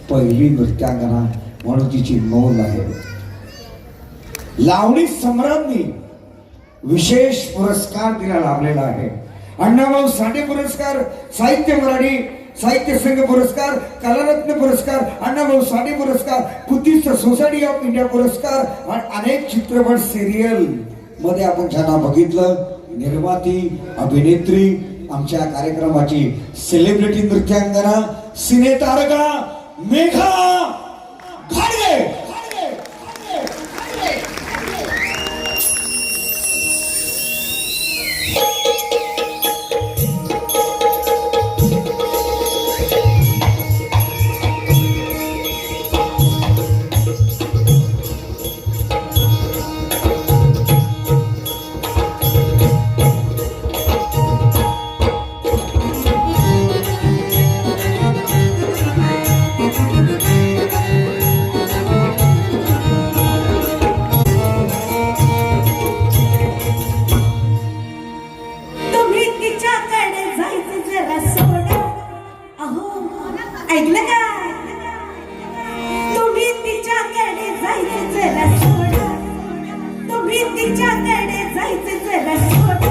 पहिली नृत्यांगना म्हणून तिची नोंद आहे. लावणी सम्राज्ञी विशेष पुरस्कार तिला लाभलेला आहे. अण्णाभाऊ साठे पुरस्कार, साहित्य मराठी साहित्य संघ पुरस्कार, कलारत्न पुरस्कार, अण्णाभाऊ साठे पुरस्कार, बुद्धिस्ट सोसायटी ऑफ इंडिया पुरस्कार आणि अनेक चित्रपट सिरियल मध्ये आपण ज्यांना बघितलं, निर्माती, अभिनेत्री, आमच्या कार्यक्रमाची सेलिब्रिटी नृत्यांगना, सिने तारका मेघा घाडगे. ऐकलं का? तुम्ही तिच्याकडे जायचं जरा सोडा, तुम्ही तिच्याकडे जायचं जरा सोडा.